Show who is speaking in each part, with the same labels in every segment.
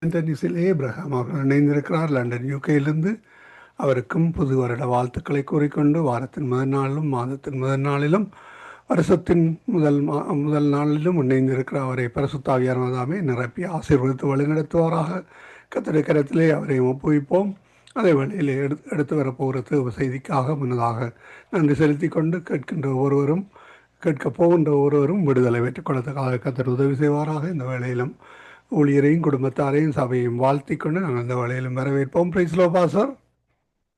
Speaker 1: டென்னிஸில் Abraham அவர்கள் இணைந்திருக்கிறார் London யூகேயிலிருந்து. அவருக்கும் புது வருட வாழ்த்துக்களை கூறிக்கொண்டு வாரத்தின் முதல் நாளிலும் மாதத்தின் முதல் நாளிலும் வருஷத்தின் முதல் நாளிலும் இணைந்திருக்கிற அவரை பரிசுத்தாவியானதாமே நிரப்பி ஆசீர்வதித்து வழிநடத்துவாராக. கர்த்தருடைய கரத்திலே அவரை ஒப்புவிப்போம். அதே வேளையில் எடுத்து வரப்போகிற தேவ செய்திக்காக முன்னதாக நன்றி செலுத்தி கொண்டு கேட்கப் போகின்ற ஒருவரும் விடுதலை பெற்றுக்கொள்ளத்தக்காக கர்த்தர் உதவி செய்வாராக. இந்த வேளையிலும் ஊழியரையும் குடும்பத்தாரையும் சபையையும் வாழ்த்திக் கொண்டு நாங்கள் இந்த வேளையிலும் வரவேற்போம். Praise lord pastor.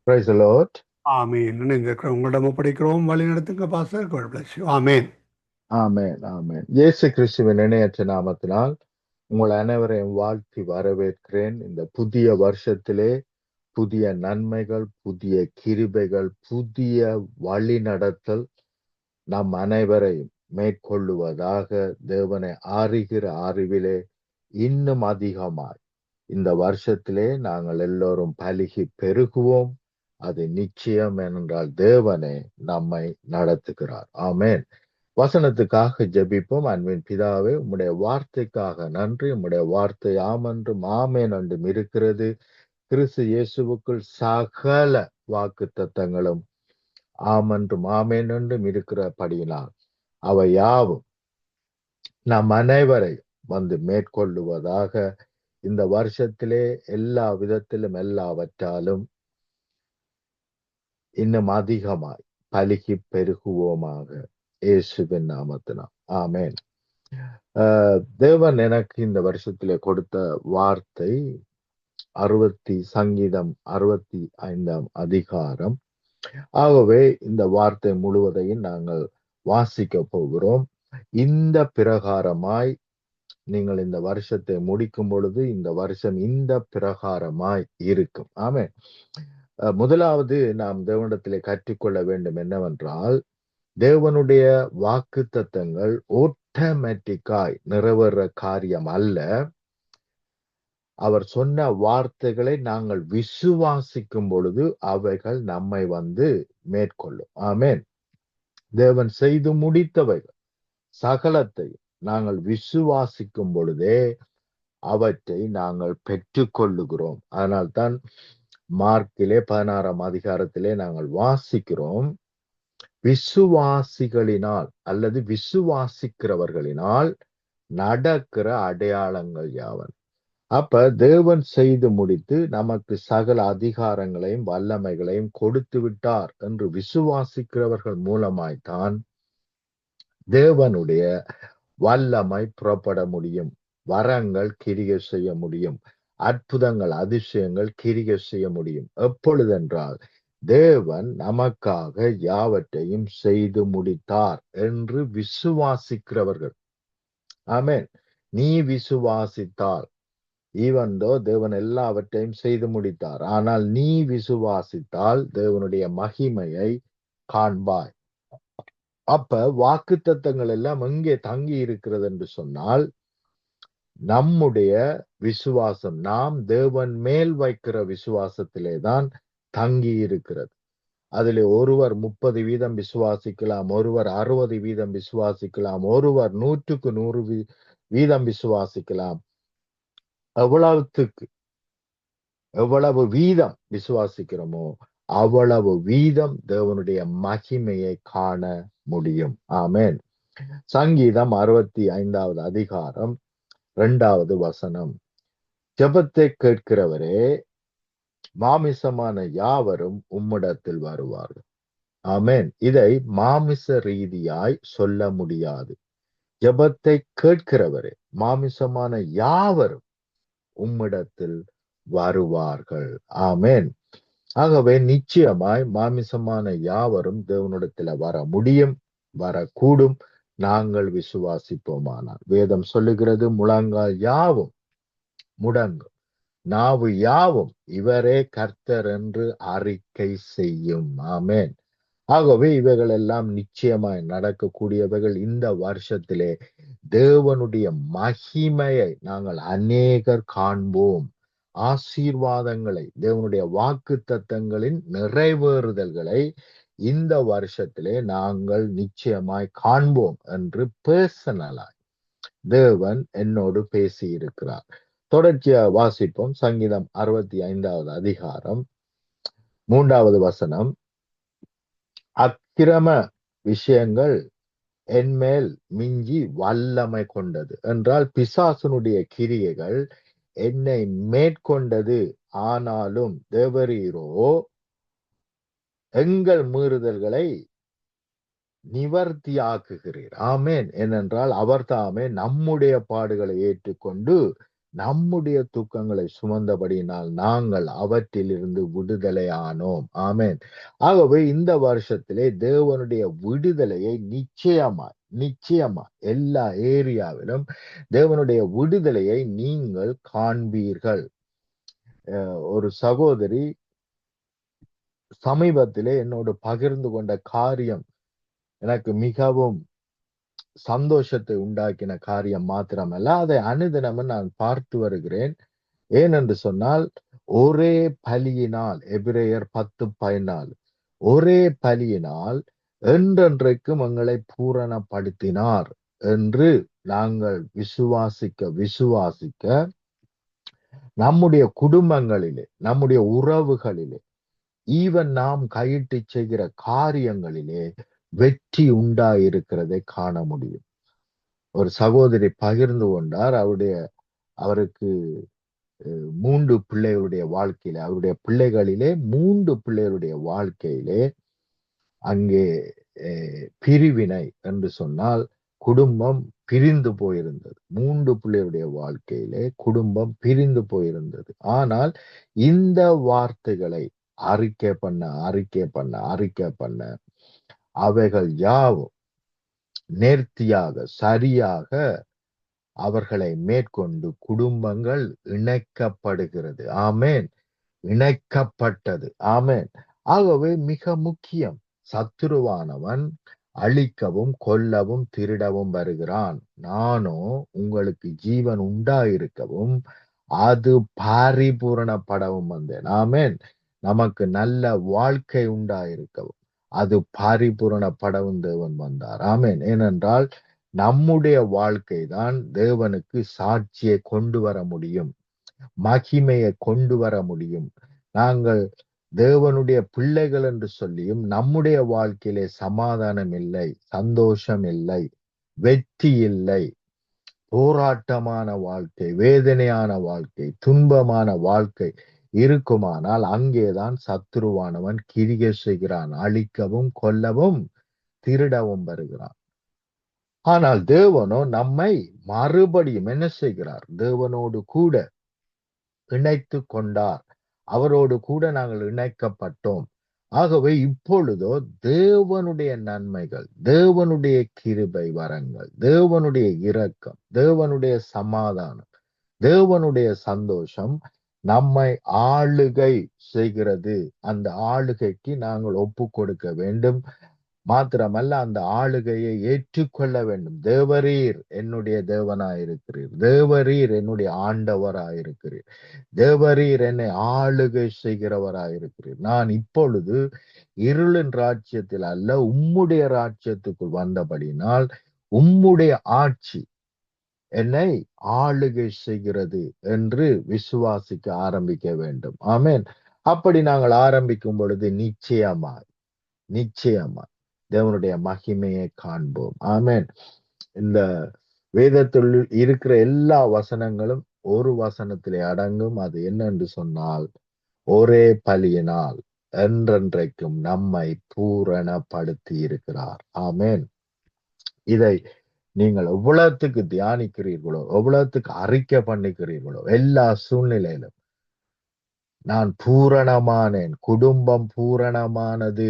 Speaker 2: Praise the Lord.
Speaker 1: ஆமீன். இணைந்திருக்கிற உங்களிடம் ஒப்படைக்கிறோம். வழி நடத்துங்க பாஸ்டர். God bless you. ஆமீன்.
Speaker 2: ஆமென், ஆமென். இயேசு கிறிஸ்துவின் இணையற்ற நாமத்தினால் உங்கள் அனைவரையும் வாழ்த்தி வரவேற்கிறேன். இந்த புதிய வருஷத்திலே புதிய நன்மைகள், புதிய கிருபைகள், புதிய வழி நடத்தல் நம் அனைவரையும் மேற்கொள்ளுவதாக தேவனை அறிகிற அறிவிலே இன்னும் அதிகமாய் இந்த வருஷத்திலே நாங்கள் எல்லோரும் பலுகி பெருகுவோம். அது நிச்சயம் என்றால் தேவனே நம்மை நடத்துகிறார். ஆமென். வசனத்துக்காக ஜெபிப்போம். அன்பின் பிதாவே, உம்முடைய வார்த்தைக்காக நன்றி. உம்முடைய வார்த்தை ஆமென்றும் ஆமேன் என்றும் இருக்கிறது. கிறிஸ்து இயேசுவுக்குள் சகல வாக்கு தத்தங்களும் ஆமென்றும் ஆமேன் என்றும் இருக்கிறபடியினால் அவை யாவும் நம் அனைவரை வந்து மேற்கொள்ளுவதாக. இந்த வருஷத்திலே எல்லா விதத்திலும் எல்லாவற்றாலும் இன்னும் அதிகமாய் பலுகி பெருகுவோமாக. இயேசுவின் நாமத்தினால் ஆமென். தேவன் எனக்கு இந்த வருஷத்திலே கொடுத்த வார்த்தை சங்கீதம் 65 அதிகாரம். ஆகவே இந்த வார்த்தை முழுவதையும் நாங்கள் வாசிக்க போகிறோம். இந்த பிரகாரமாய் நீங்கள் இந்த வருஷத்தை முடிக்கும் பொழுது இந்த வருஷம் இந்த பிரகாரமாய் இருக்கும். ஆமென். முதலாவது நாம் தேவனிடத்திலே கற்றுக்கொள்ள வேண்டும் என்னவென்றால், தேவனுடைய வாக்கு தத்தங்கள் ஆட்டோமேட்டிக்காய் நிறைவேற காரியம் அல்ல. அவர் சொன்ன வார்த்தைகளை நாங்கள் விசுவாசிக்கும் பொழுது அவைகள் நம்மை வந்து மேற்கொள்ளும். ஆமென். தேவன் செய்து முடித்தவைகள் சகலத்தை நாங்கள் விசுவாசிக்கும் பொழுதே அவற்றை நாங்கள் பெற்றுக்கொள்ளுகிறோம். அதனால்தான் மார்க்கிலே 16 அதிகாரத்திலே நாங்கள் வாசிக்கிறோம், விசுவாசிகளினால் அல்லது விசுவாசிக்கிறவர்களினால் நடக்கிற அடையாளங்கள் யாவன். அப்ப தேவன் செய்து முடித்து நமக்கு சகல அதிகாரங்களையும் வல்லமைகளையும் கொடுத்து விட்டார் என்று விசுவாசிக்கிறவர்கள் மூலமாய்த்தான் தேவனுடைய வல்லமை புறப்பட முடியும். வரங்கள் கிரியை செய்ய முடியும். அற்புதங்கள் அதிசயங்கள் கிரியை செய்ய முடியும். எப்பொழுதென்றால் தேவன் நமக்காக யாவற்றையும் செய்து முடித்தார் என்று விசுவாசிக்கிறவர்கள். ஆமென். நீ விசுவாசித்தால், ஈவன்தோ தேவன் எல்லாவற்றையும் செய்து முடித்தார், ஆனால் நீ விசுவாசித்தால் தேவனுடைய மகிமையை காண்பாய். அப்ப வாக்கு தத்தங்கள் எல்லாம் எங்கே தங்கி இருக்கிறது என்று சொன்னால், நம்முடைய விசுவாசம், நாம் தேவன் மேல் வைக்கிற விசுவாசத்திலே தான் தங்கி இருக்கிறது. அதிலே ஒருவர் 30% விசுவாசிக்கலாம், ஒருவர் 60% விசுவாசிக்கலாம், ஒருவர் 100க்கு 100% விசுவாசிக்கலாம். எவ்வளவு வீதம் விசுவாசிக்கிறோமோ அவ்வளவு வீதம் தேவனுடைய மகிமையை காண முடியும். ஆமென். சங்கீதம் 65 அதிகாரம் 2வது வசனம். ஜெபத்தை கேட்கிறவரே, மாமிசமான யாவரும் உம்மிடத்தில் வருவார்கள். ஆமென். இதை மாமிச ரீதியாய் சொல்ல முடியாது. ஜெபத்தை கேட்கிறவரே, மாமிசமான யாவரும் உம்மிடத்தில் வருவார்கள். ஆமென். ஆகவே நிச்சயமாய் மாமிசமான யாவரும் தேவனிடத்தில் வர முடியும், வரக்கூடும், நாங்கள் விசுவாசிப்போமானால். வேதம் சொல்லுகிறது, முழங்கால் யாவும் முடங்கும், நாவு யாவும் இவரே கர்த்தர் என்று அறிக்கை செய்யும். ஆமென். ஆகவே இவைகள் எல்லாம் நிச்சயமாய் நடக்கக்கூடியவைகள். இந்த வருஷத்திலே தேவனுடைய மகிமையை நாங்கள் அநேகர் காண்போம். ஆசீர்வாதங்களை, தேவனுடைய வாக்கு தத்தங்களின் நிறைவேறுதல்களை இந்த வருஷத்திலே நாங்கள் நிச்சயமாய் காண்போம் என்று பர்சனலாய் தேவன் என்னோடு பேசி இருக்கிறார். தொடர்ச்சியா வாசிப்போம். சங்கீதம் 65வது அதிகாரம் 3வது வசனம். அக்கிரம விஷயங்கள் என்மேல் மிஞ்சி வல்லமை கொண்டது என்றால் பிசாசனுடைய கிரியைகள் என்னை மேற்கொண்டது. ஆனாலும் தேவரீரோ எங்கள் மீறுதல்களை நிவர்த்தியாக்குகிறீர். ஆமேன். ஏனென்றால் அவர் தாமே நம்முடைய பாடுகளை ஏற்றுக்கொண்டு நம்முடைய துக்கங்களை சுமந்தபடியினால் நாங்கள் அவற்றிலிருந்து விடுதலையானோம். ஆமேன். ஆகவே இந்த வருஷத்திலே தேவனுடைய விடுதலையை நிச்சயமா எல்லா ஏரியாவிலும் தேவனுடைய விடுதலையை நீங்கள் காண்பீர்கள். ஒரு சகோதரி சமீபத்திலே என்னோடு பகிர்ந்து கொண்ட காரியம் எனக்கு மிகவும் சந்தோஷத்தை உண்டாக்கின காரியம் மாத்திரமல்ல, அதை அனுதினமும் நான் பார்த்து வருகிறேன். ஏனென்று சொன்னால், ஒரே பலியினால், எபிரேயர் 10:14, ஒரே பலியினால் என்றென்றைக்கும் எங்களை பூரணப்படுத்தினார் என்று நாங்கள் விசுவாசிக்க நம்முடைய குடும்பங்களிலே, நம்முடைய உறவுகளிலே, ஈவன் நாம் கையிட்டு செய்கிற காரியங்களிலே வெற்றி உண்டாயிருக்கிறதை காண முடியும். ஒரு சகோதரி பகிர்ந்து கொண்டார். அவருக்கு 3 பிள்ளைகளுடைய வாழ்க்கையிலே, அவருடைய பிள்ளைகளிலே 3 பிள்ளைகளுடைய வாழ்க்கையிலே அங்கே பிரிவினை என்று சொன்னால் குடும்பம் பிரிந்து போயிருந்தது. 3 பிள்ளைகளுடைய வாழ்க்கையிலே குடும்பம் பிரிந்து போயிருந்தது. ஆனால் இந்த வார்த்தைகளை அறிக்கை பண்ண அவைகள் யாவும் நேர்த்தியாக சரியாக அவர்களை மேற்கொண்டு குடும்பங்கள் இணைக்கப்படுகிறது. ஆமேன். இணைக்கப்பட்டது. ஆமேன். ஆகவே மிக முக்கியம், சத்துருவானவன் அழிக்கவும் கொல்லவும் திருடவும் வருகிறான். நானோ உங்களுக்கு ஜீவன் உண்டாயிருக்கவும் அது பரிபூரணப்படவும் வந்தேன். ஆமேன். நமக்கு நல்ல வாழ்க்கை உண்டாயிருக்கவும் அது பரிபூரணப்படவும் தேவன் வந்தார். ஆமேன். ஏனென்றால் நம்முடைய வாழ்க்கை தான் தேவனுக்கு சாட்சியை கொண்டு வர முடியும், மகிமையை கொண்டு வர முடியும். நாங்கள் தேவனுடைய பிள்ளைகள் என்று சொல்லியும் நம்முடைய வாழ்க்கையிலே சமாதானம் இல்லை, சந்தோஷம் இல்லை, வெற்றி இல்லை, போராட்டமான வாழ்க்கை, வேதனையான வாழ்க்கை, துன்பமான வாழ்க்கை இருக்குமானால் அங்கேதான் சத்துருவானவன் கிரியை செய்கிறான். அழிக்கவும் கொல்லவும் திருடவும் வருகிறான். ஆனால் தேவனோ நம்மை மறுபடியும் என்ன செய்கிறார்? தேவனோடு கூட இணைத்து கொண்டார். அவரோடு கூட நாங்கள் இணைக்கப்பட்டோம். ஆகவே இப்பொழுதோ தேவனுடைய நன்மைகள், தேவனுடைய கிருபை வரங்கள், தேவனுடைய இரக்கம், தேவனுடைய சமாதானம், தேவனுடைய சந்தோஷம் நம்மை ஆளுகை செய்கிறது. அந்த ஆளுகைக்கு நாங்கள் ஒப்பு கொடுக்க வேண்டும். மாத்திரமல்ல, அந்த ஆளுகையை ஏற்றுக்கொள்ள வேண்டும். தேவரீர் என்னுடைய தேவனாயிருக்கிறீர், தேவரீர் என்னுடைய ஆண்டவராயிருக்கிறீர், தேவரீர் என்னை ஆளுகை செய்கிறவராயிருக்கிறீர். நான் இப்பொழுது இருளின் ராஜ்யத்தில் அல்ல, உம்முடைய ராஜ்யத்துக்குள் வந்தபடினால் உம்முடைய ஆட்சி என்னை ஆளுகை செய்கிறது என்று விசுவாசிக்க ஆரம்பிக்க வேண்டும். ஆமேன். அப்படி நாங்கள் ஆரம்பிக்கும் பொழுது நிச்சயமாய் தேவனுடைய மகிமையை காண்போம். ஆமேன். இந்த வேதத்தில் இருக்கிற எல்லா வசனங்களும் ஒரு வசனத்திலே அடங்கும். அது என்னென்று சொன்னால், ஒரே பலியினால் என்றென்றைக்கும் நம்மை பூரணப்படுத்தி இருக்கிறார். ஆமேன். இதை நீங்கள் எவ்வளவுக்கு தியானிக்கிறீர்களோ, எவ்வளவுக்கு அறிக்கை பண்ணிக்கிறீர்களோ, எல்லா சூழ்நிலையிலும் நான் பூரணமானேன், குடும்பம் பூரணமானது,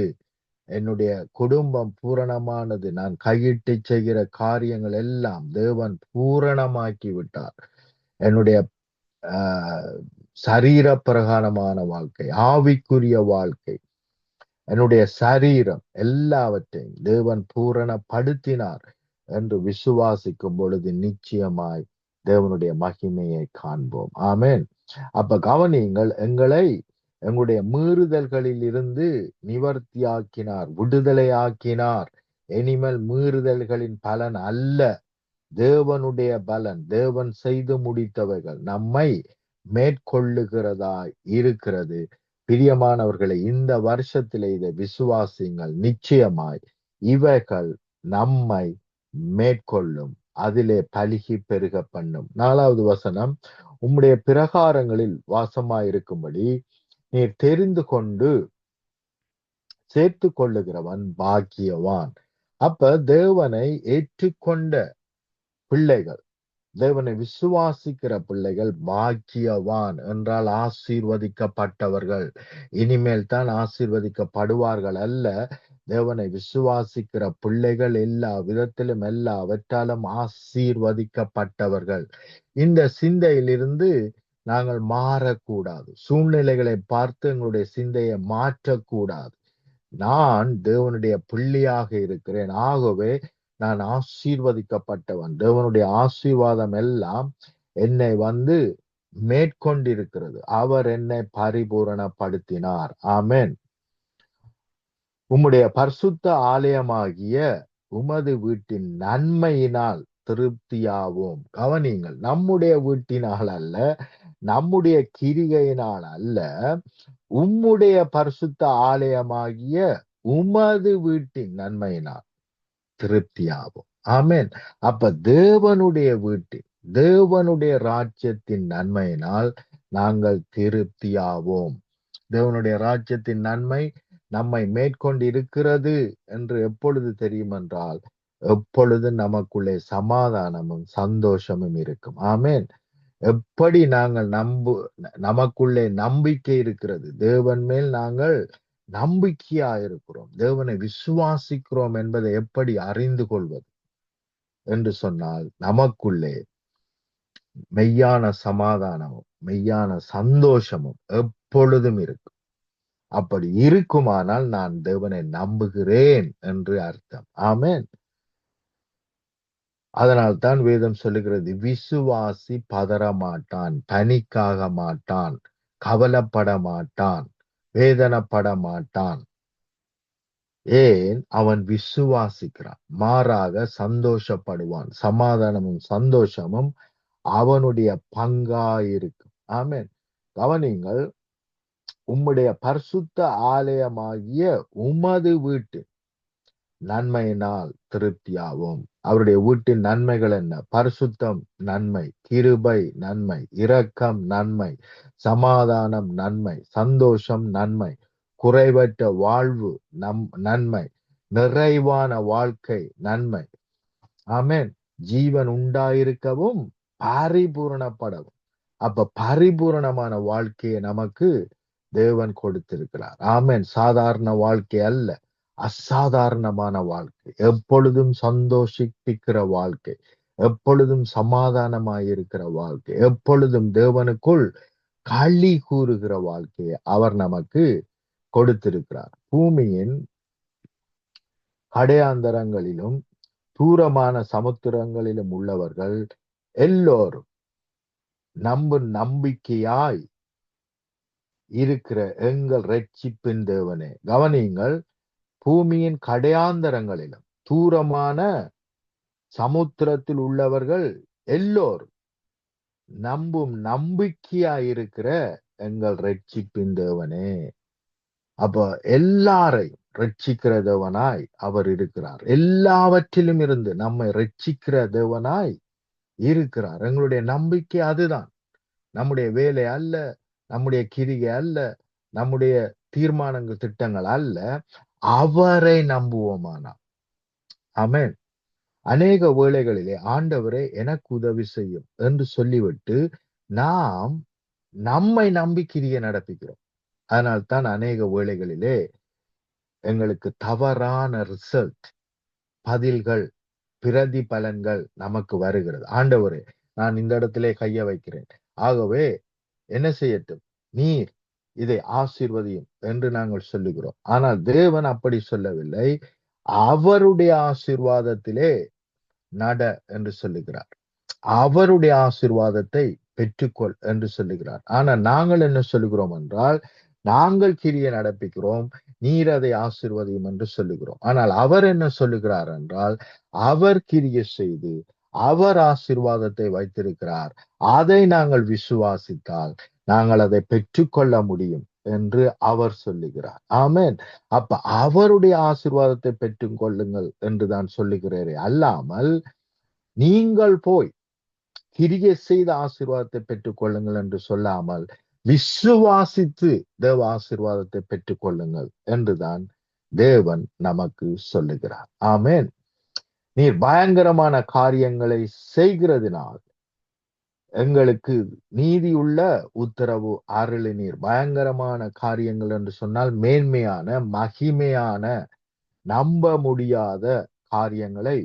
Speaker 2: என்னுடைய குடும்பம் பூரணமானது, நான் கையிட்டு செய்கிற காரியங்கள் எல்லாம் தேவன் பூரணமாக்கி விட்டார். என்னுடைய சரீர பிரகாரமான வாழ்க்கை, ஆவிக்குரிய வாழ்க்கை, என்னுடைய சரீரம் எல்லாவற்றையும் தேவன் பூரணப்படுத்தினார் என்று விசுவாசிக்கும் பொழுது நிச்சயமாய் தேவனுடைய மகிமையை காண்போம். ஆமேன். அப்ப கவனியுங்கள், எங்களுடைய மீறுதல்களில் இருந்து நிவர்த்தியாக்கினார், விடுதலையாக்கினார். இனிமேல் மீறுதல்களின் பலன் அல்ல, தேவனுடைய பலன், தேவன் செய்து முடித்தவைகள் நம்மை மேற்கொள்ளுகிறதா இருக்கிறது. பிரியமானவர்களை, இந்த வருஷத்திலே இதை விசுவாசிங்கள். நிச்சயமாய் இவைகள் நம்மை மேற்கொள்ளும், அதிலே பலுகி பெருக பண்ணும். 4வது வசனம், உம்முடைய பிரகாரங்களில் வாசமாயிருக்கும்படி நீர் தெரிந்து கொண்டு சேர்த்து கொள்ளுகிறவன் பாக்கியவான். அப்ப தேவனை ஏற்றுக்கொண்ட பிள்ளைகள், தேவனை விசுவாசிக்கிற பிள்ளைகள் பாக்கியவான் என்றால் ஆசீர்வதிக்கப்பட்டவர்கள். இனிமேல் தான் ஆசீர்வதிக்கப்படுவார்கள் அல்ல. தேவனை விசுவாசிக்கிற பிள்ளைகள் எல்லா விதத்திலும் எல்லாவற்றாலும் ஆசீர்வதிக்கப்பட்டவர்கள். இந்த சிந்தையிலிருந்து நாங்கள் மாறக்கூடாது. சூழ்நிலைகளை பார்த்து எங்களுடைய சிந்தையை மாற்றக்கூடாது. நான் தேவனுடைய பிள்ளையாக இருக்கிறேன், ஆகவே நான் ஆசீர்வதிக்கப்பட்டவன். தேவனுடைய ஆசீர்வாதம் எல்லாம் என்னை மேற்கொண்டிருக்கிறது. அவர் என்னை பரிபூரணப்படுத்தினார். ஆமென். உம்முடைய பரிசுத்த ஆலயமாகிய உமது வீட்டின் நன்மையினால் திருப்தியாவோம். கவனியுங்கள், நம்முடைய வீட்டினால் அல்ல, நம்முடைய கிரிகையினால் அல்ல, உம்முடைய பரிசுத்த ஆலயமாகிய உமது வீட்டின் நன்மையினால் திருப்தியாகும். ஆமென். அப்ப தேவனுடைய வீட்டில், தேவனுடைய ராஜ்யத்தின் நன்மையினால் நாங்கள் திருப்தியாவோம். தேவனுடைய ராஜ்யத்தின் நன்மை நம்மை மேற்கொண்டு இருக்கிறது என்று எப்பொழுது தெரியும் என்றால், எப்பொழுது நமக்குள்ளே சமாதானமும் சந்தோஷமும் இருக்கும். ஆமென். எப்படி நாங்கள் நமக்குள்ளே நம்பிக்கை இருக்கிறது, தேவன் மேல் நாங்கள் நம்பிக்கையா இருக்கிறோம், தேவனை விசுவாசிக்கிறோம் என்பதை எப்படி அறிந்து கொள்வது என்று சொன்னால், நமக்குள்ளே மெய்யான சமாதானமும் மெய்யான சந்தோஷமும் எப்பொழுதும் இருக்கும். அப்படி இருக்குமானால் நான் தேவனை நம்புகிறேன் என்று அர்த்தம். ஆமென். அதனால் தான் வேதம் சொல்லுகிறது, விசுவாசி பதற மாட்டான், பனிக்காக மாட்டான், கவலைப்பட மாட்டான், வேதனைப்பட மாட்டான். ஏன்? அவன் விசுவாசிக்கிறான். மாறாக சந்தோஷப்படுவான். சமாதானமும் சந்தோஷமும் அவனுடைய பங்காயிருக்கும். ஆமென். கவனிங்கள், உம்முடைய பரிசுத்த ஆலயமாகிய உமது வீட்டு நன்மையினால் திருப்தியாவோம். அவருடைய வீட்டின் நன்மைகள் என்ன? பரிசுத்தம் நன்மை, கிருபை நன்மை, இரக்கம் நன்மை, சமாதானம் நன்மை, சந்தோஷம் நன்மை, குறைவற்ற வாழ்வு நன்மை, நிறைவான வாழ்க்கை நன்மை. ஆமென். ஜீவன் உண்டாயிருக்கவும் பரிபூரணப்படவும். அப்ப பரிபூரணமான வாழ்க்கையை நமக்கு தேவன் கொடுத்திருக்கிறார். ஆமென். சாதாரண வாழ்க்கை அல்ல, அசாதாரணமான வாழ்க்கை, எப்பொழுதும் சந்தோஷிப்பிக்கிற வாழ்க்கை, எப்பொழுதும் சமாதானமாயிருக்கிற வாழ்க்கை, எப்பொழுதும் தேவனுக்குள் களி கூறுகிற வாழ்க்கையை அவர் நமக்கு கொடுத்திருக்கிறார். பூமியின் கடையாந்தரங்களிலும் தூரமான சமுத்திரங்களிலும் உள்ளவர்கள் எல்லோரும் நம்பிக்கையாய் இருக்கிற எங்கள் ரட்சிப்பின் தேவனே. கவனியுங்கள், பூமியின் கடையாந்தரங்களிலும் தூரமான சமுத்திரத்தில் உள்ளவர்கள் எல்லோரும் நம்பிக்கையாயிருக்கிற எங்கள் ரட்சிப்பின் தேவனே. அப்ப எல்லாரையும் ரட்சிக்கிற தேவனாய் அவர் இருக்கிறார். எல்லாவற்றிலும் இருந்து நம்மை ரட்சிக்கிற தேவனாய் இருக்கிறார். எங்களுடைய நம்பிக்கை அதுதான். நம்முடைய வேலை அல்ல, நம்முடைய கிரியை அல்ல, நம்முடைய தீர்மானங்கள் திட்டங்கள் அல்ல, அவரை நம்புவோமானா. ஆமென். அநேக வேளைகளிலே ஆண்டவரே எனக்கு உதவி செய்யும் என்று சொல்லிவிட்டு நாம் நம்மை நம்பி கிரியை நடப்பிக்கிறோம். அதனால்தான் அநேக வேளைகளிலே எங்களுக்கு தவறான ரிசல்ட், பதில்கள், பிரதிபலன்கள் நமக்கு வருகிறது. ஆண்டவரே, நான் இந்த இடத்திலே கைய வைக்கிறேன், ஆகவே என்ன செய்யட்டும், நீர் இதை ஆசீர்வதியும் என்று நாங்கள் சொல்லுகிறோம். ஆனால் தேவன் அப்படி சொல்லவில்லை. அவருடைய ஆசீர்வாதத்திலே நட என்று சொல்லுகிறார். அவருடைய ஆசீர்வாதத்தை பெற்றுக்கொள் என்று சொல்லுகிறார். ஆனா நாங்கள் என்ன சொல்லுகிறோம் என்றால், நாங்கள் கிரியை நடப்பிக்கிறோம், நீர் அதை ஆசீர்வதியும் என்று சொல்லுகிறோம். ஆனால் அவர் என்ன சொல்லுகிறார் என்றால், அவர் கிரியை செய்து அவர் ஆசீர்வாதத்தை வைத்திருக்கிறார். அதை நாங்கள் விசுவாசித்தால் நாங்கள் அதை பெற்றுக்கொள்ள முடியும் என்று அவர் சொல்லுகிறார். ஆமென். அப்ப அவருடைய ஆசீர்வாதத்தை பெற்றுக் கொள்ளுங்கள் என்றுதான் சொல்லுகிறேரே அல்லாமல் நீங்கள் போய் கிரியை செய்த ஆசீர்வாதத்தை பெற்றுக் கொள்ளுங்கள் என்று சொல்லாமல் விசுவாசித்து தேவ ஆசீர்வாதத்தை பெற்றுக் கொள்ளுங்கள் என்றுதான் தேவன் நமக்கு சொல்லுகிறார். ஆமென். நீர் பயங்கரமான காரியங்களை செய்கிறதினால் எங்களுக்கு நீதியுள்ள உத்தரவு அருளினீர். பயங்கரமான காரியங்கள் என்று சொன்னால் மேன்மையான, மகிமையான, நம்ப முடியாத காரியங்களை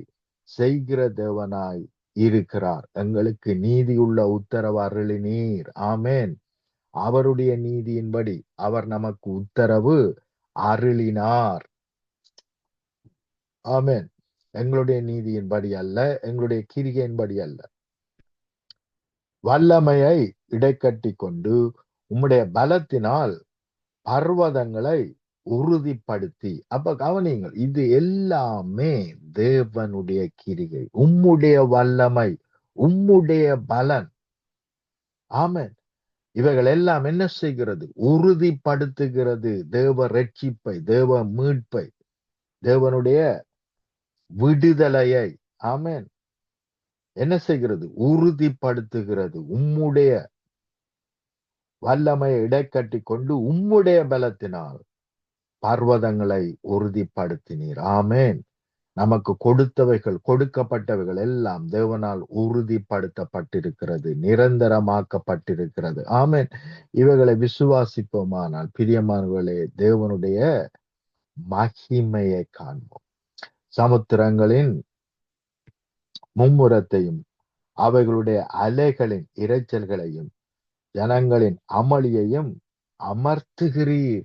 Speaker 2: செய்கிற தேவனாய் இருக்கிறார். எங்களுக்கு நீதியுள்ள உத்தரவு அருளினீர். ஆமென். அவருடைய நீதியின்படி அவர் நமக்கு உத்தரவு அருளினார். ஆமென். எங்களுடைய நீதியின்படி அல்ல, எங்களுடைய கிரிகையின்படி அல்ல. வல்லமையை இடைக்கட்டி கொண்டு உம்முடைய பலத்தினால் பர்வதங்களை உறுதிப்படுத்தி. அப்ப கவனிங்கள், இது எல்லாமே தேவனுடைய கிரிகை, உம்முடைய வல்லமை, உம்முடைய பலன். ஆமென். இவைகள் எல்லாம் என்ன செய்கிறது? உறுதிப்படுத்துகிறது தேவ ரட்சிப்பை, தேவ மீட்பை, தேவனுடைய விடுதலையை. ஆமென். என்ன செய்கிறது? உறுதிப்படுத்துகிறது. உம்முடைய வல்லமையை இடைக்கட்டி கொண்டு உம்முடைய பலத்தினால் பர்வதங்களை உறுதிப்படுத்தினீர். ஆமென். நமக்கு கொடுத்தவைகள், கொடுக்கப்பட்டவைகள் எல்லாம் தேவனால் உறுதிப்படுத்தப்பட்டிருக்கிறது, நிரந்தரமாக்கப்பட்டிருக்கிறது. ஆமென். இவைகளை விசுவாசிப்போமானால் பிரியமானவர்களே, தேவனுடைய மகிமையை காண்போம். சமுத்திரங்களின் மும்முரத்தையும் அவைகளுடைய அலைகளின் இரைச்சல்களையும் ஜனங்களின் அமளியையும் அமர்த்துகிறீர்.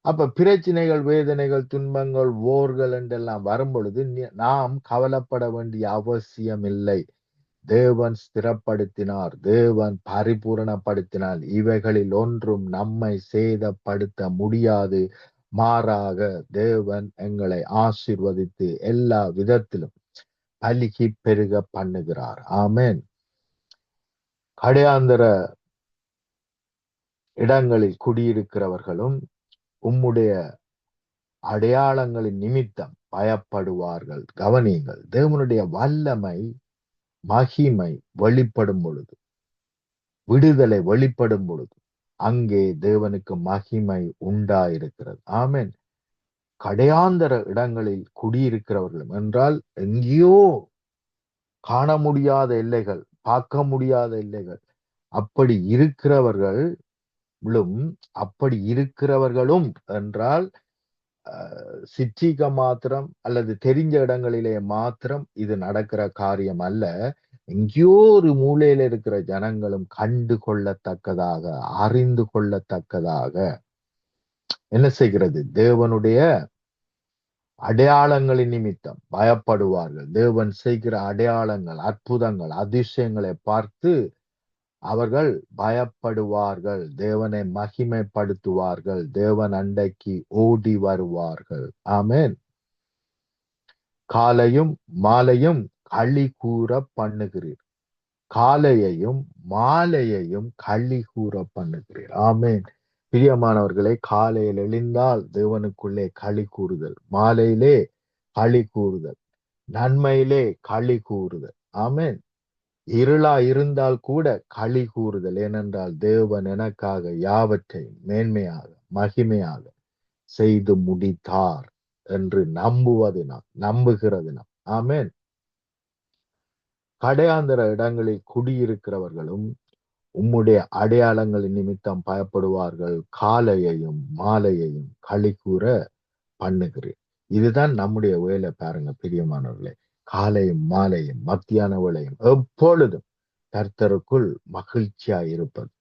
Speaker 2: அப்ப பிரச்சனைகள், வேதனைகள், துன்பங்கள், ஓர்கள் என்றெல்லாம் வரும் பொழுது நாம் கவலைப்பட வேண்டிய அவசியம் இல்லை. தேவன் ஸ்திரப்படுத்தினார், தேவன் பரிபூரணப்படுத்தினார். இவைகளில் ஒன்றும் நம்மை சேதப்படுத்த முடியாது. மாறாக தேவன் எங்களை ஆசீர்வதித்து எல்லா விதத்திலும் பலுகி பெருக பண்ணுகிறார். ஆமென். கடையாந்தர இடங்களில் குடியிருக்கிறவர்களும் உம்முடைய அடையாளங்களின் நிமித்தம் பயப்படுவார்கள். கவனியுங்கள், தேவனுடைய வல்லமை, மகிமை வெளிப்படும் பொழுது, விடுதலை வெளிப்படும் பொழுது அங்கே தேவனுக்கு மகிமை உண்டாயிருக்கிறது. ஆமென். கடையாந்தர இடங்களில் குடியிருக்கிறவர்களும் என்றால் எங்கேயோ காண முடியாத எல்லைகள், பார்க்க முடியாத எல்லைகள், அப்படி இருக்கிறவர்களும் என்றால் சிற்றிக மாத்திரம் அல்லது தெரிஞ்ச இடங்களிலே மாத்திரம் இது நடக்கிற காரியம் அல்ல. எங்கேயோ ஒரு மூலையில இருக்கிற ஜனங்களும் கண்டு கொள்ளத்தக்கதாக, அறிந்து கொள்ளத்தக்கதாக என்ன செய்கிறது? தேவனுடைய அடையாளங்களின் நிமித்தம் பயப்படுவார்கள். தேவன் செய்கிற அடையாளங்கள், அற்புதங்கள், அதிசயங்களை பார்த்து அவர்கள் பயப்படுவார்கள். தேவனை மகிமைப்படுத்துவார்கள். தேவன் அண்டைக்கு ஓடி வருவார்கள். ஆமென். காலையும் மாலையும் களி கூற பண்ணுகிறீர். காலையையும் மாலையையும் களி கூற பண்ணுகிறீர். ஆமென். பிரியமானவர்களை, காலையில் எழுந்தால் தேவனுக்குள்ளே களி கூறுதல், மாலையிலே களி கூறுதல், நன்மையிலே களி கூறுதல். ஆமென். இருளா இருந்தால் கூட களி கூறுதல். ஏனென்றால் தேவன் எனக்காக யாவற்றையும் மேன்மையாக, மகிமையாக செய்து முடித்தார் என்று நம்புகிறதுனா. ஆமென். கடையாந்தர இடங்களில் குடியிருக்கிறவர்களும் உம்முடைய அடையாளங்களின் நிமித்தம் பயப்படுவார்கள். காலையையும் மாலையையும் களி கூற பண்ணுகிறேன். இதுதான் நம்முடைய வேலை. பாருங்க பிரியமானவர்களே, காலையும் மாலையும் மத்தியான வேளையும் எப்பொழுதும் கர்த்தருக்குள் மகிழ்ச்சியா இருப்பது.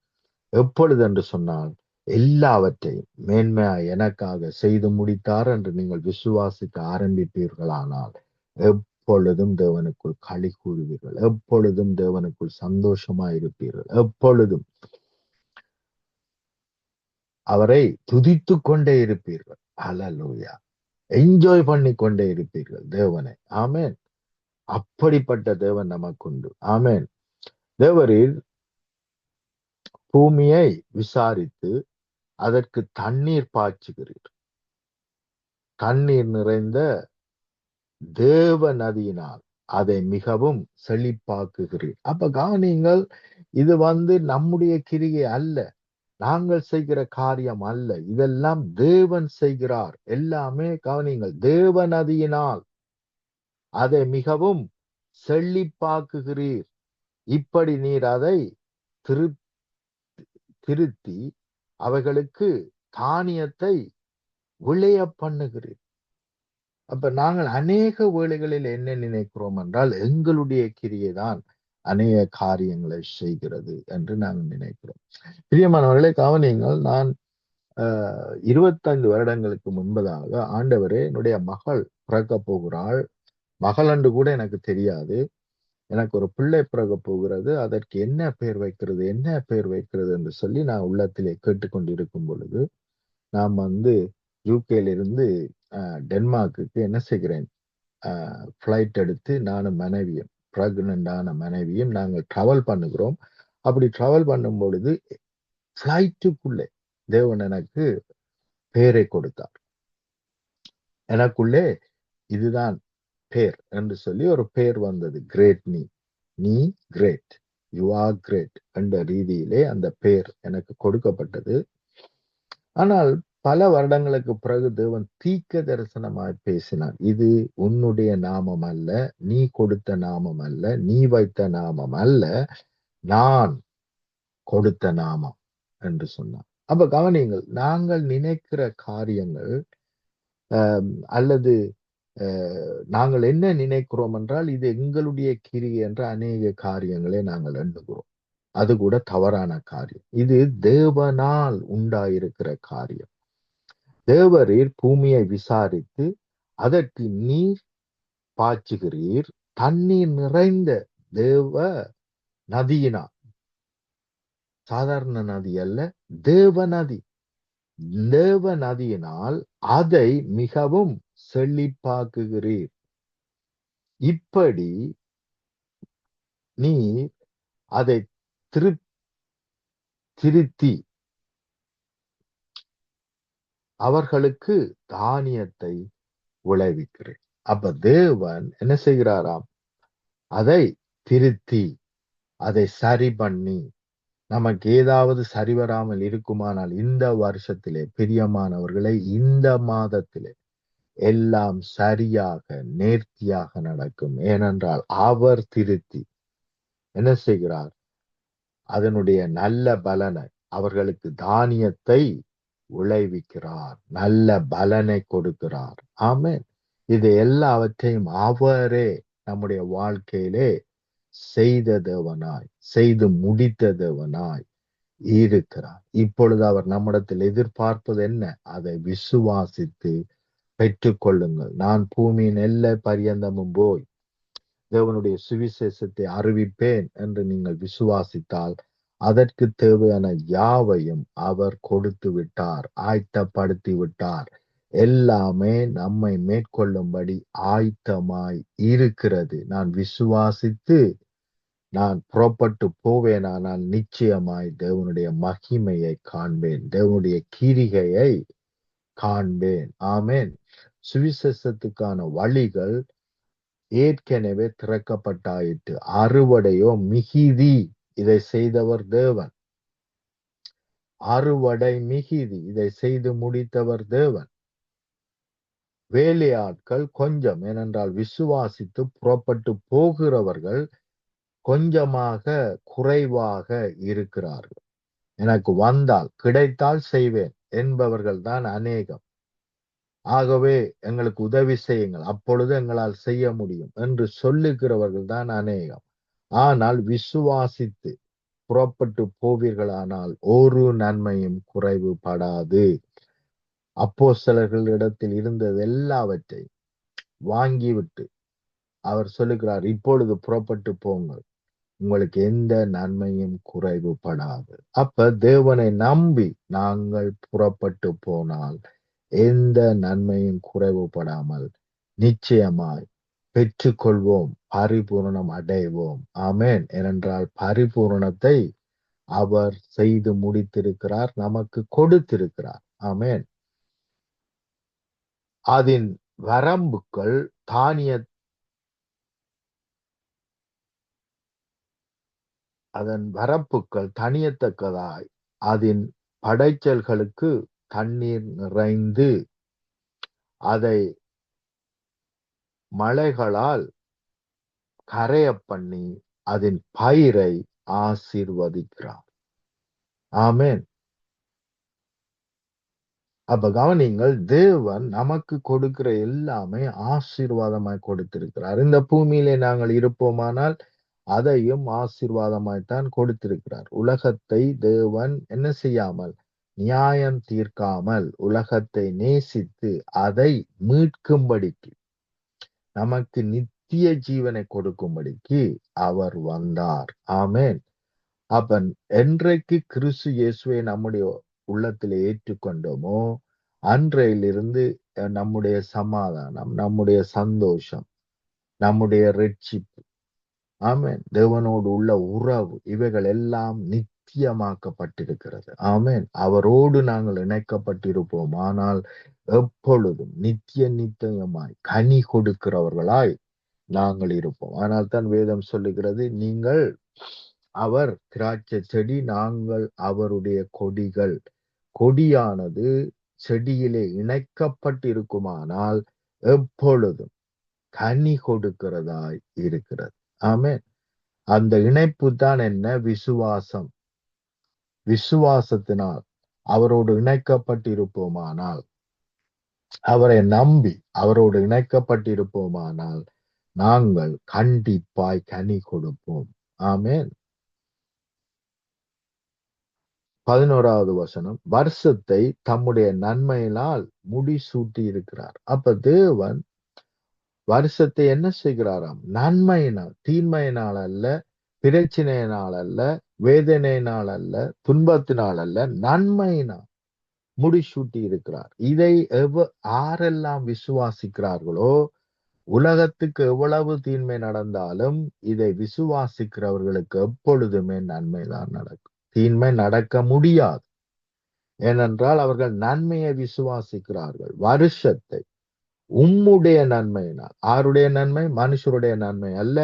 Speaker 2: எப்பொழுது என்று சொன்னால், எல்லாவற்றையும் மேன்மையா எனக்காக செய்து முடித்தார் என்று நீங்கள் விசுவாசிக்க ஆரம்பிப்பீர்களானால் எப்பொழுதும் தேவனுக்குள் களி கூறுவீர்கள். எப்பொழுதும் தேவனுக்குள் சந்தோஷமா இருப்பீர்கள். எப்பொழுதும் அவரை துதித்து கொண்டே இருப்பீர்கள். ஹல்லேலூயா. என்ஜாய் பண்ணி கொண்டே இருப்பீர்கள் தேவனை. ஆமென். அப்படிப்பட்ட தேவன் நமக்குண்டு. ஆமென். தேவரீர் பூமியை விசாரித்து அதற்கு தண்ணீர் பாய்ச்சுகிறீர். தண்ணீர் நிறைந்த தேவ நதியினால் அதை மிகவும் செழிப்பாக்குகிறீர். அப்ப கவனிங்கள், இது நம்முடைய கிரியை அல்ல, நாங்கள் செய்கிற காரியம் அல்ல, இதெல்லாம் தேவன் செய்கிறார். எல்லாமே கவனிங்கள், தேவ நதியினால் அதை மிகவும் செழிப்பாக்குகிறீர். இப்படி நீர் அதை திருத்தி அவைகளுக்கு தானியத்தை விளைய பண்ணுகிறீர். அப்ப நாங்கள் அநேக வேளைகளில் என்ன நினைக்கிறோம் என்றால், எங்களுடைய கிரியை தான் அநேக காரியங்களை செய்கிறது என்று நாங்கள் நினைக்கிறோம். பிரியமானவர்களே கவனியுங்கள், நான் 25 வருடங்களுக்கு முன்பதாக, ஆண்டவரே என்னுடைய மகள் பிறக்க போகிறாள், மகள் என்று கூட எனக்கு தெரியாது, எனக்கு ஒரு பிள்ளை பிறக்க போகிறது, அதற்கு என்ன பெயர் வைக்கிறது என்ன பெயர் வைக்கிறது என்று சொல்லி நான் உள்ளத்திலே கேட்டுக்கொண்டிருக்கும் பொழுது, நாம் யூகேலிருந்து டென்மார்க்குக்கு என்ன செய்கிறேன், ஃப்ளைட் எடுத்து நானும் மனைவியும், பிரெக்னண்டான மனைவியும் நாங்கள் டிராவல் பண்ணுகிறோம். அப்படி டிராவல் பண்ணும் பொழுது ஃப்ளைட்டுக்குள்ளே தேவன் எனக்கு பெயரை கொடுத்தார். எனக்குள்ளே இதுதான் பேர் என்று சொல்லி ஒரு பெயர் வந்தது, கிரேட் நீ கிரேட், யூ ஆர் கிரேட் என்ற ரீதியிலே அந்த பெயர் எனக்கு கொடுக்கப்பட்டது. ஆனால் பல வருடங்களுக்கு பிறகு தேவன் தீர்க்க தரிசனமாய் பேசினார். இது உன்னுடைய நாமம் அல்ல, நீ கொடுத்த நாமம் அல்ல, நீ வைத்த நாமம் அல்ல, நான் கொடுத்த நாமம் என்று சொன்னார். அப்ப கவனியுங்கள், நாங்கள் நினைக்கிற காரியங்கள் அல்லது நாங்கள் என்ன நினைக்கிறோம் என்றால், இது எங்களுடைய கிரியை என்ற அநேக காரியங்களை நாங்கள் எண்ணுகிறோம். அது கூட தவறான காரியம். இது தேவனால் உண்டாயிருக்கிற காரியம். தேவரீர் பூமியை விசாரித்து அதற்கு நீர் பாய்ச்சுகிறீர், தண்ணீர் நிறைந்த தேவ நதியினால், சாதாரண நதி அல்ல, தேவ நதி, தேவ நதியினால் அதை மிகவும் செழிப்பாக்குகிறீர். இப்படி நீர் அதை திருத்தி அவர்களுக்கு தானியத்தை விளைவிக்கிறேன். அப்ப தேவன் என்ன செய்கிறாராம், அதை திருத்தி அதை சரி பண்ணி, நமக்கு ஏதாவது சரிவராமல் இருக்குமானால் இந்த வருஷத்திலே பிரியமானவர்களை, இந்த மாதத்திலே எல்லாம் சரியாக நேர்த்தியாக நடக்கும். ஏனென்றால் அவர் திருத்தி என்ன செய்கிறார், அதனுடைய நல்ல பலனை, அவர்களுக்கு தானியத்தை விளைவிக்கிறார், நல்ல பலனை கொடுக்கிறார். ஆமென். இது எல்லாவற்றையும் அவரே நம்முடைய வாழ்க்கையிலே செய்த தேவனாய், செய்து முடித்த தேவனாய் இருக்கிறார். இப்பொழுது அவர் நம்மிடத்தில் எதிர்பார்ப்பது என்ன? அதை விசுவாசித்து பெற்றுக்கொள்ளுங்கள். நான் பூமியின் எல்லை பரியந்தமும் போய் தேவனுடைய சுவிசேஷத்தை அறிவிப்பேன் என்று நீங்கள் விசுவாசித்தால், அதற்கு தேவையான யாவையும் அவர் கொடுத்து விட்டார், ஆயத்தப்படுத்தி விட்டார். எல்லாமே நம்மை மேற்கொள்ளும்படி ஆயத்தமாய் இருக்கிறது. நான் விசுவாசித்து நான் புறப்பட்டு போவேனானால் நிச்சயமாய் தேவனுடைய மகிமையை காண்பேன், தேவனுடைய கிரிகையை காண்பேன். ஆமென். சுவிசேஷத்துக்கான வழிகள் ஏற்கனவே திறக்கப்பட்டாயிற்று. அறுவடையோ மிகுதி, இதை செய்தவர் தேவன். அறுவடை மிகுதி, இதை செய்து முடித்தவர் தேவன். வேலையாட்கள் கொஞ்சம், ஏனென்றால் விசுவாசித்து புறப்பட்டு போகிறவர்கள் கொஞ்சமாக குறைவாக இருக்கிறார்கள். எனக்கு வந்தால் கிடைத்தால் செய்வேன் என்பவர்கள் தான் அநேகம். ஆகவே எங்களுக்கு உதவி செய்யுங்கள், அப்பொழுது எங்களால் செய்ய முடியும் என்று சொல்லுகிறவர்கள் தான் அநேகம். ஆனால் விசுவாசித்து புறப்பட்டு போவீர்களானால் ஒரு நன்மையும் குறைவுபடாது. அப்போஸ்தலர்களிடத்தில் இருந்தது எல்லாவற்றை வாங்கிவிட்டு அவர் சொல்லுகிறார், இப்பொழுது புறப்பட்டு போங்கள், உங்களுக்கு எந்த நன்மையும் குறைவுபடாது. அப்ப தேவனை நம்பி நாங்கள் புறப்பட்டு போனால் எந்த நன்மையும் குறைவுபடாமல் நிச்சயமாய் பெற்றுக்கொள்வோம், பரிபூரணம் அடைவோம். ஆமென். ஏனென்றால் பரிபூரணத்தை அவர் செய்து முடித்திருக்கிறார், நமக்கு கொடுத்திருக்கிறார். ஆமென். அதன் வரம்புகள் அதன் வரப்புகள் தணியத்தக்கதாய் அதன் படைச்சல்களுக்கு தண்ணீர் நிறைந்து அதை மழைகளால் கரைய பண்ணி அதன் பயிரை ஆசீர்வதிக்கிறார். ஆமென். அப்ப கவனிங்கள், தேவன் நமக்கு கொடுக்கிற எல்லாமே ஆசீர்வாதமாய் கொடுத்திருக்கிறார். இந்த பூமியிலே நாங்கள் இருப்போமானால் அதையும் ஆசீர்வாதமாய்த்தான் கொடுத்திருக்கிறார். உலகத்தை தேவன் என்ன செய்யாமல், நியாயம் தீர்க்காமல், உலகத்தை நேசித்து அதை மீட்கும்படிக்கு, நமக்கு நித்திய ஜீவனை கொடுக்கும்படிக்கு அவர் வந்தார். ஆமென். அப்ப என்றைக்கு கிறிஸ்து இயேசுவை நம்முடைய உள்ளத்திலே ஏற்றுக்கொண்டோமோ அன்றையிலிருந்து நம்முடைய சமாதானம், நம்முடைய சந்தோஷம், நம்முடைய ரட்சிப்பு, ஆமென், தேவனோடு உள்ள உறவு, இவைகள் எல்லாம் நித்தியமாக்கப்பட்டிருக்கிறது. ஆமென். அவரோடு நாங்கள் இணைக்கப்பட்டிருப்போம். ஆனால் எப்பொழுதும் நித்தியமாய் கனி கொடுக்கிறவர்களாய் நாங்கள் இருப்போம். ஆனால் தான் வேதம் சொல்லுகிறது, நீங்கள் அவர் திராட்சை செடி, நாங்கள் அவருடைய கொடிகள். கொடியானது செடியிலே இணைக்கப்பட்டிருக்குமானால் எப்பொழுதும் கனி கொடுக்கிறதாய் இருக்கிறது. ஆமென். அந்த இணைப்பு தான் என்ன? விசுவாசம். விசுவாசத்தினால் அவரோடு இணைக்கப்பட்டிருப்போமானால், அவரை நம்பி அவரோடு இணைக்கப்பட்டிருப்போமானால் நாங்கள் கண்டிப்பாய் கனி கொடுப்போம். ஆமென். 11வது வசனம், வருஷத்தை தம்முடைய நன்மையினால் முடிசூட்டி இருக்கிறார். அப்ப தேவன் வருஷத்தை என்ன செய்கிறாராம்? நன்மையினால், தீன்மையினால் அல்ல, பிரச்சனையினால் அல்ல, வேதனையினால் அல்ல, துன்பத்தினால் அல்ல, நன்மையினால் முடிசூட்டி இருக்கிறார். இதை யாரெல்லாம் விசுவாசிக்கிறார்களோ, உலகத்துக்கு எவ்வளவு தீன்மை நடந்தாலும் இதை விசுவாசிக்கிறவர்களுக்கு எப்பொழுதுமே நன்மைதான் நடக்கும். தீன்மை நடக்க முடியாது. ஏனென்றால் அவர்கள் நன்மையை விசுவாசிக்கிறார்கள். வருஷத்தை உம்முடைய நன்மையினால், யாருடைய நன்மை? மனுஷருடைய நன்மை அல்ல,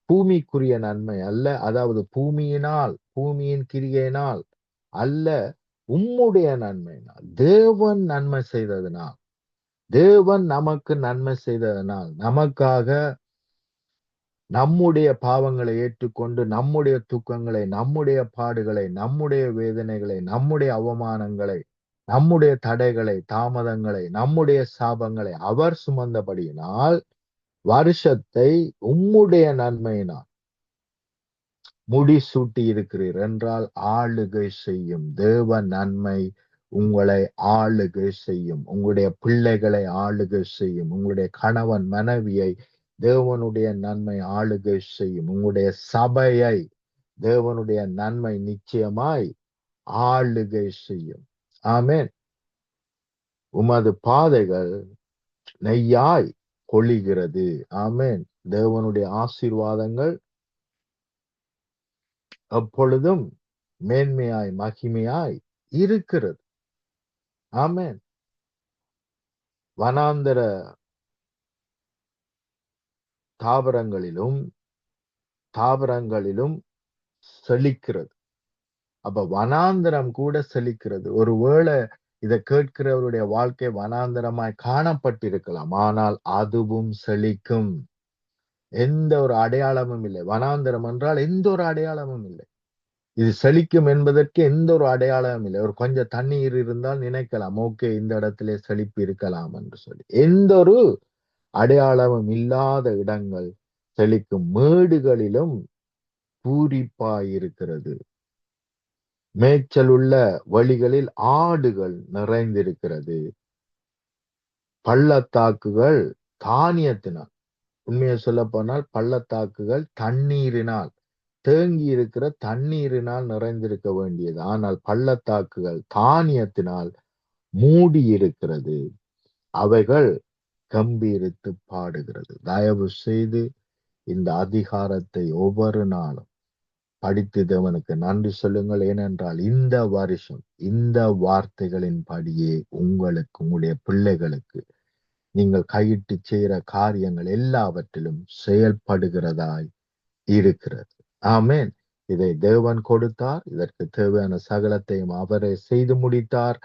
Speaker 2: பூமிக்குரிய நன்மை அல்ல, அதாவது பூமியினால், பூமியின் கிரியையினால் அல்ல, உம்முடைய நன்மையினால், தேவன் நன்மை செய்ததனால், தேவன் நமக்கு நன்மை செய்ததனால், நமக்காக நம்முடைய பாவங்களை ஏற்றுக்கொண்டு, நம்முடைய துக்கங்களை, நம்முடைய பாடுகளை, நம்முடைய வேதனைகளை, நம்முடைய அவமானங்களை, நம்முடைய தடைகளை, தாமதங்களை, நம்முடைய சாபங்களை அவர் சுமந்தபடியினால் வருஷத்தை உம்முடைய நன்மையினால் முடிசூட்டி இருக்கிறீர். என்றால் ஆளுகை செய்யும் தேவ நன்மை உங்களை ஆளுகை செய்யும். உங்களுடைய பிள்ளைகளை ஆளுகை செய்யும். உங்களுடைய கணவன் மனைவியை தேவனுடைய நன்மை ஆளுகை செய்யும். உங்களுடைய சபையை தேவனுடைய நன்மை நிச்சயமாய் ஆளுகை செய்யும். ஆமென். உமது பாதைகள் நெய்யாய் பொழிகிறது. ஆமென். தேவனுடைய ஆசீர்வாதங்கள் எப்பொழுதும் மேன்மையாய் மகிமையாய் இருக்கிறது. ஆமென். வனாந்தர தாவரங்களிலும் செழிக்கிறது. அப்ப வனாந்தரம் கூட செழிக்கிறது. ஒருவேளை இதை கேட்கிறவருடைய வாழ்க்கை வனாந்தரமாய் காணப்பட்டிருக்கலாம், ஆனால் அதுவும் செழிக்கும். எந்த ஒரு அடையாளமும் இல்லை. வனாந்தரம் என்றால் எந்த ஒரு அடையாளமும் இல்லை. இது செழிக்கும் என்பதற்கு எந்த ஒரு அடையாளமும் இல்லை. ஒரு கொஞ்சம் தண்ணீர் இருந்தால் நினைக்கலாம், ஓகே, இந்த இடத்திலே செழிப்பு இருக்கலாம் என்று சொல்லி. எந்த ஒரு அடையாளமும் இல்லாத இடங்கள் செழிக்கும். மேடுகளிலும் பூரிப்பாயிருக்கிறது. மேய்ச்சல் உள்ள வழிகளில் ஆடுகள் நிறைந்திருக்கிறது. பள்ளத்தாக்குகள் தானியத்தினால், உண்மையை சொல்ல போனால் பள்ளத்தாக்குகள் தண்ணீரினால், தேங்கி இருக்கிற தண்ணீரினால் நிறைந்திருக்க வேண்டியது. ஆனால் பள்ளத்தாக்குகள் தானியத்தினால் மூடி இருக்கிறது. அவைகள் கம்பீரித்து பாடுகிறது. தயவு செய்து இந்த அதிகாரத்தை ஒவ்வொரு நாளும் படித்து தேவனுக்கு நன்றி சொல்லுங்கள். ஏனென்றால் இந்த வருஷம் இந்த வார்த்தைகளின் படியே உங்களுக்கு, உங்களுடைய பிள்ளைகளுக்கு நீங்கள் கையிட்டு செய்கிற காரியங்கள் எல்லாவற்றிலும் செயல்படுகிறதாய் இருக்கிறது. ஆமென். இதை தேவன் கொடுத்தார். இதற்கு தேவையான சகலத்தையும் அவரே செய்து முடித்தார்.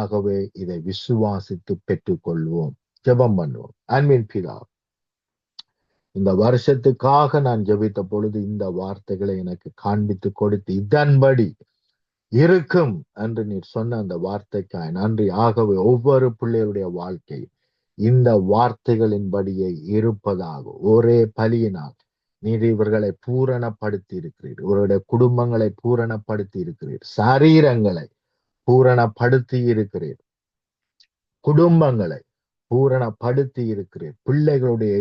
Speaker 2: ஆகவே இதை விசுவாசித்து பெற்றுக்கொள்வோம். ஜெபம் பண்ணுவோம். அன்பின் பிதா, இந்த வருஷத்துக்காக நான் ஜெபித்த பொழுது இந்த வார்த்தைகளை எனக்கு காண்பித்து கொடுத்து இதன்படி இருக்கும் என்று நீர் சொன்ன அந்த வார்த்தைக்காய் நன்றி. ஆகவே ஒவ்வொரு பிள்ளைகளுடைய வாழ்க்கை இந்த வார்த்தைகளின்படியே இருப்பதாக ஒரே பலியினால் நீர் இவர்களை பூரணப்படுத்தி இருக்கிறீர். இவருடைய குடும்பங்களை பூரணப்படுத்தி இருக்கிறீர். சரீரங்களை பூரணப்படுத்தி இருக்கிறீர். குடும்பங்களை பூரணப்படுத்தி இருக்கிறீர். பிள்ளைகளுடைய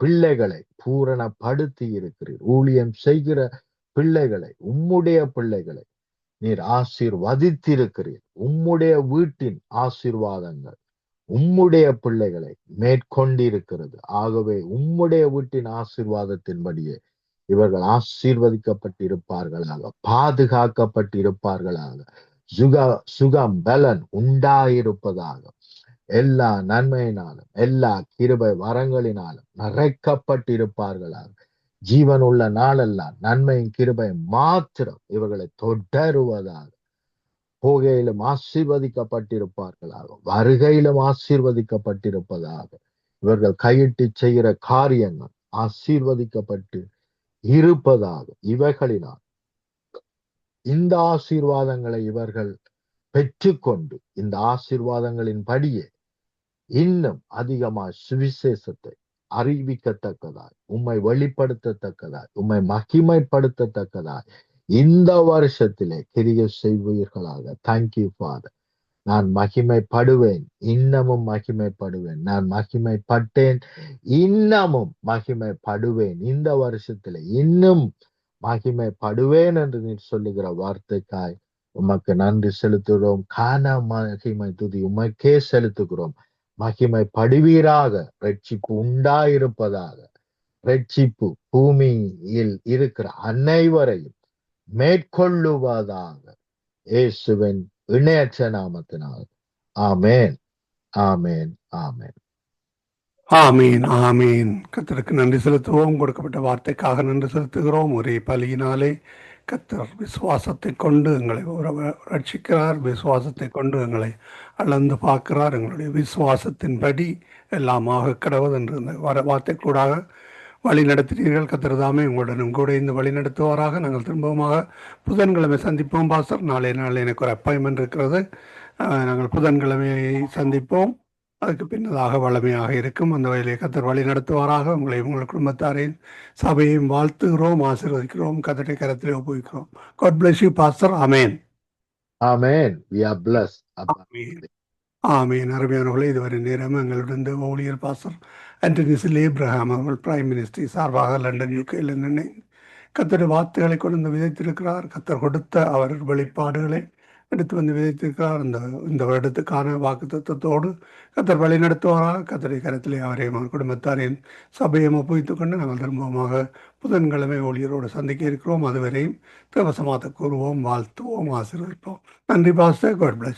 Speaker 2: பிள்ளைகளை பூரணப்படுத்தி இருக்கிறீர். ஊழியம் செய்கிற பிள்ளைகளை, உம்முடைய பிள்ளைகளை நீர் ஆசீர்வதித்திருக்கிறீர். உம்முடைய வீட்டின் ஆசீர்வாதங்கள் உம்முடைய பிள்ளைகளை மேற்கொண்டிருக்கிறது. ஆகவே உம்முடைய வீட்டின் ஆசீர்வாதத்தின்படியே இவர்கள் ஆசீர்வதிக்கப்பட்டிருப்பார்களாக, பாதுகாக்கப்பட்டிருப்பார்களாக, சுகம் பலன் உண்டாயிருப்பதாக, எல்லா நன்மையினாலும் எல்லா கிருபை வரங்களினாலும் நிறைக்கப்பட்டிருப்பார்களாக. ஜீவன் உள்ள நாளெல்லாம் நன்மையின் கிருபை மாத்திரம் இவர்களை தொடருவதாக. போகையிலும் ஆசீர்வதிக்கப்பட்டிருப்பார்களாக, வருகையிலும் ஆசீர்வதிக்கப்பட்டிருப்பதாக. இவர்கள் கையிட்டு செய்கிற காரியங்கள் ஆசீர்வதிக்கப்பட்டு இருப்பதாக. இவைகளினால் இந்த ஆசீர்வாதங்களை இவர்கள் பெற்றுக்கொண்டு இந்த ஆசீர்வாதங்களின் படியே இன்னும் அதிகமாய் சுவிசேஷத்தை அறிவிக்கத்தக்கதாய், உம்மை வெளிப்படுத்தத்தக்கதாய், உம்மை மகிமைப்படுத்தத்தக்கதாய் இந்த வருஷத்திலே கிரியை செய்வீர்களாக. Thank you father. நான் மகிமைப்படுவேன், இன்னமும் மகிமைப்படுவேன். நான் மகிமைப்பட்டேன், இன்னமும் மகிமைப்படுவேன். இந்த வருஷத்திலே இன்னும் மகிமைப்படுவேன் என்று நீர் சொல்லுகிற வார்த்தைக்காய் உமக்கு நன்றி செலுத்துகிறோம். காண மகிமை துதி உமக்கே செலுத்துகிறோம். மகிமைப்படுவீராக. ரட்சிப்பு உண்டாயிருப்பதாக. ரட்சிப்பு பூமியில் இருக்கிற அனைவரையும் மேற்கொள்ளுவதாக. இயேசுவின் இணையற்ற நாமத்தினால் ஆமேன், ஆமேன், ஆமேன்.
Speaker 1: ஆமீன், ஆமீன். கர்த்தருக்கு நன்றி செலுத்துவோம். கொடுக்கப்பட்ட வார்த்தைக்காக நன்றி செலுத்துகிறோம். ஒரே பலியினாலே கர்த்தர் விசுவாசத்தை கொண்டு எங்களை ரட்சிக்கிறார். விசுவாசத்தை கொண்டு எங்களை அளந்து பார்க்கிறார். எங்களுடைய விசுவாசத்தின்படி எல்லாமாக கடவுள் என்று இந்த வார்த்தைக்கூடாக வழி நடத்தினீர்கள். கர்த்தர் தாமே உங்களுடனும் கூட இந்த வழி நடத்துவாராக. நாங்கள் திரும்பவுமாக புதன்கிழமை சந்திப்போம். பாஸ்டர், நாளை எனக்கு ஒரு அப்பாயின்மெண்ட் இருக்கிறது. நாங்கள் புதன்கிழமையை சந்திப்போம். அதுக்கு பின்னதாக வளமையாக இருக்கும். அந்த வழியிலே கர்த்தர் வழி நடத்துவாராக. உங்களை உங்கள் குடும்பத்தாரின் சபையையும் வாழ்த்துகிறோம், ஆசீர்வதிக்கிறோம், கர்த்தருடைய கரத்திலே ஒப்புவிக்கிறோம். God bless you, Pastor. Amen.
Speaker 2: Amen. We are blessed.
Speaker 1: ஆமீன். அருமையானவர்களே, இதுவரை நேரம் எங்களுடன் ஊழியர் பாஸ்டர் ஆண்டனி சில் ஏப்ரஹாம் அவர்கள் பிரைம் மினிஸ்ட்ரி சார்பாக லண்டன் யூகேயில் நின்று கர்த்தருடைய வார்த்தைகளை கொண்டு விதைத்திருக்கிறார். கர்த்தர் கொடுத்த அவர் வெளிப்பாடுகளை எடுத்து வந்து விதைத்திருக்கிறார். இந்த வருடத்துக்கான வாக்குத்தத்தோடு கர்த்தர் வழி நடத்துவாராக. கர்த்தருடைய கரத்திலே அவரையும் குடும்பத்தாரின் சபையும் ஒப்புவித்துக் கொண்டு நாங்கள் திரும்பமாக புதன்கிழமை ஊழியரோடு சந்திக்க இருக்கிறோம். அதுவரையும் தேவசமாத்த கூறுவோம், வாழ்த்துவோம், ஆசீர்வதிப்போம். நன்றி பாஸ்டர். God bless.